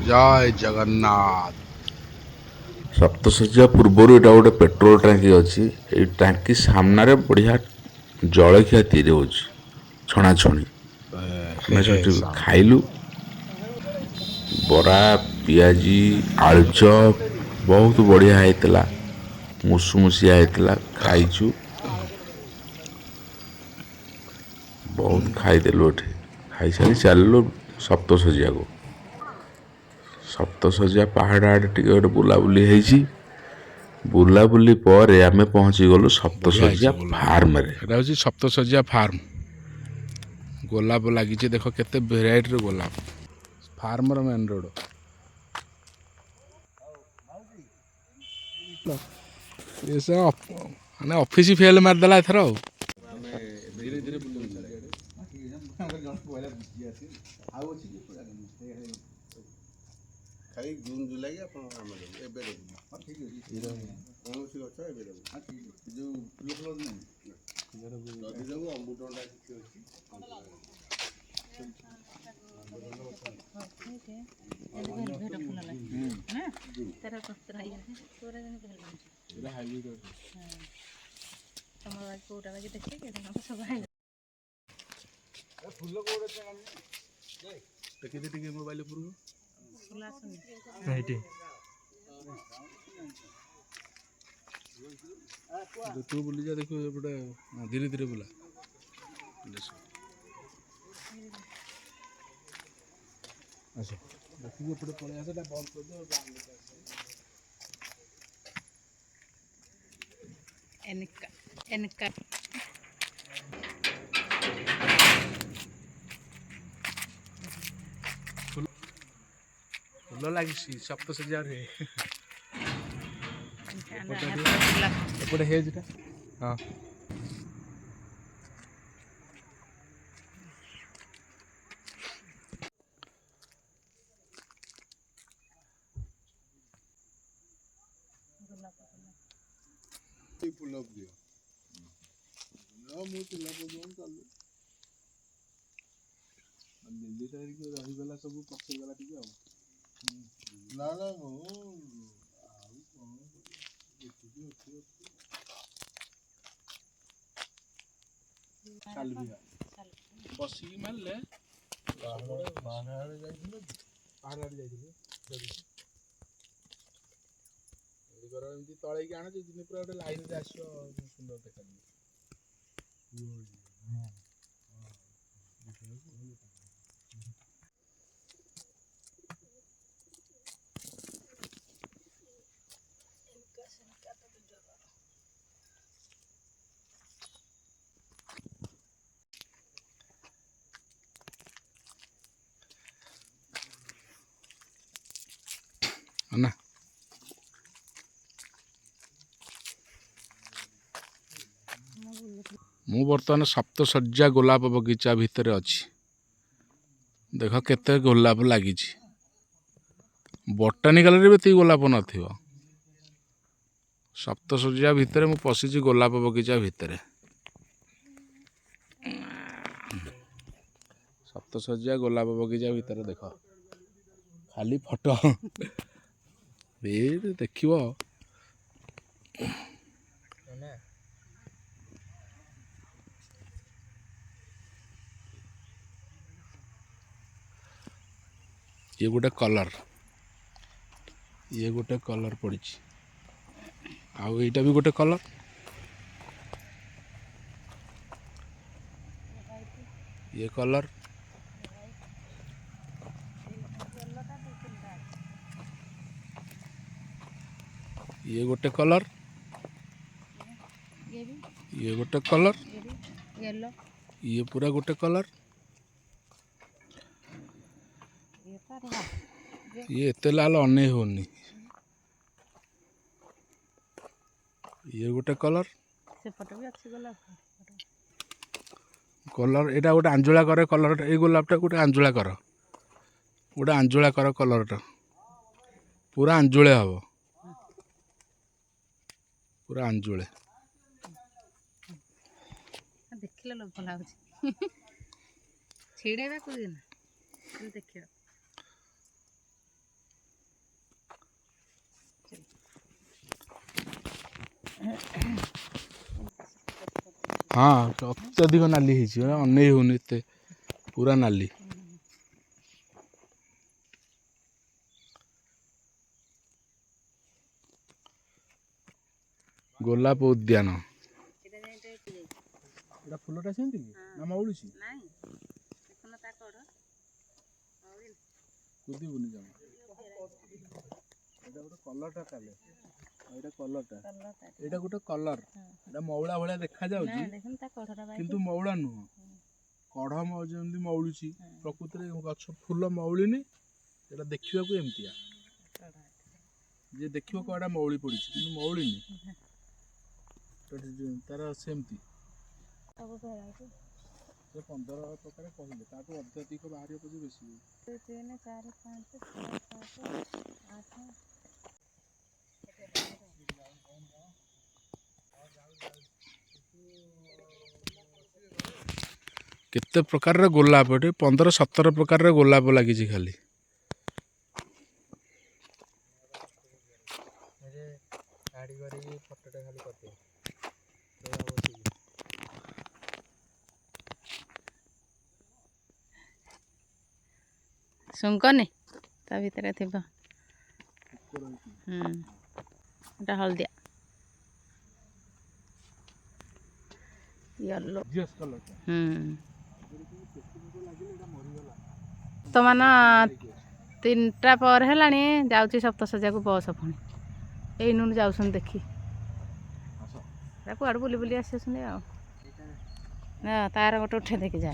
जय जगन्नाथ। सप्तशଯ୍या पूर्वर एटा गोटे पेट्रोल टांकी अच्छी ये टांकी सामने बढ़िया जलखिया तीर हो छणाछणी आम से खाइलु बरा पियाजी आलुचप बहुत बढ़िया होता मुसुमुसिया होता खाइचु बहुत खाईदेलु एठे खाई सारी चलू सप्तशଯ୍ୟା को सप्तशଯ୍ୟା पहाड़ आड़े टे गोटे बुलाबुली होईची बुलाबुली पर आमे पहुँची गलु सप्तशଯ୍ୟା फार्म रे एटा हूँ सप्तशଯ୍ୟା फार्म गोलाप लगी देख केते भेराइटी गोलाप फार्मर मेन रोड माने ऑफिस फेल मारदेला एथर धीरे धीरे खाली जून जुलाई आप कौन सी गच जो फूल फल नहीं जदि देव अमृतभंडा किसी अच्छी मोबाइल तू बुली जा देखो एपटे धीरे धीरे बुला अच्छा देखिए एपटे पड़े आस बंद कर दो फुल लगी सप्तशଯ୍ୟା एपटे हेजटा हाँ फुल दियो मुझे चलू दिल्ली साइड के रहीगला सब पसगला टिके ना ना बसिक मारे पहाड़ तले कि आण दिन पूरा गोटे लाइन आस सुंदर देखा ना मु बर्तमान सप्तशଯ୍ୟା गोलाप बगीचा भितर अच्छी देख केते गोलाप लगी बोटानिकाल भी गोलाप न सप्तशଯ୍ୟା भितर मु पशिची गोलाप बगीचा भितर सप्तशଯ୍ୟା गोलाप बगीचा भितर देख खाली फोटो देखियो ये गोटे कलर पड़ी आउ एटा भी गोटे कलर ये कलर ये गोटे कलर ये गोटे कलर ये पूरा गोटे कलर ये एते लाल अने होनी ये गोटे कलर कलर एटा गोटे आंजुला करे कलर ये गोलापटा गोटे आंजुला कर कलरटा पूरा आंजुले हम पूरा आंजुले देखिले लोभ लाଗୁଛି ଛିଡ଼େଇବାକୁ ଦିନ ଦେଖିବା ହଁ ଅତ୍ୟଧିକ ନାଲି ହେଇଛି ଅନେଇ ହଉନି ଏତେ ପୁରା ନାଲି। ଗୋଲାପ ଉଦ୍ୟାନ। ଏଟା ଫୁଲଟା ସେମିତି କି ନା ମଉଳୁଛି? ନାଇଁ ଦେଖୁନ ତା କଢ଼ କୁଦିବୁନି ଜମା। ଏଇଟା ଗୋଟେ କଲରଟା ତାହେଲେ। ଏଇଟା କଲରଟା, ଏଇଟା ଗୋଟେ କଲର। ଏଇଟା ମଉଳା ଭଳିଆ ଦେଖାଯାଉଛି କିନ୍ତୁ ମଉଳା ନୁହଁ। କଢ଼ ଯେମିତି ମଉଳୁଛି ପ୍ରକୃତିରେ ଗଛ ଫୁଲ ମଉଳିନି। ଏଇଟା ଦେଖିବାକୁ ଏମିତିଆ, ଯିଏ ଦେଖିବ କଡ଼ା ମଉଳି ପଡ଼ିଛି କିନ୍ତୁ ମଉଳିନି। ତାର ସେମିତି 15 ପ୍ରକାର କହିଲେ, ତାଠୁ ଅତ୍ୟଧିକ ବାହାରିବ ପଛେ ବେଶୀ। 2, 3, 4, 5, 6, 7, 8। କେତେ ପ୍ରକାରର ଗୋଲାପ, ଏଠି 15-17 ପ୍ରକାରର ଗୋଲାପ ଲାଗିଛି ଖାଲି। ଶୁଙ୍କନି ତା ଭିତରେ ଥିବ। ଏଟା ହଳଦିଆ ୟେଲୋ। ବର୍ତ୍ତମାନ 3ଟା ପରେ ହେଲାଣି, ଯାଉଛି ସପ୍ତଶଯ୍ୟାକୁ ବସ ପୁଣି। ଏଇନୁ ଯାଉଛନ୍ତି ଦେଖି, କୁଆଡ଼େ ବୁଲି ବୁଲି ଆସୁଛନ୍ତି ଆଉ। ତାର ଗୋଟେ ଉଠେଇ ଦେଖି ଯା।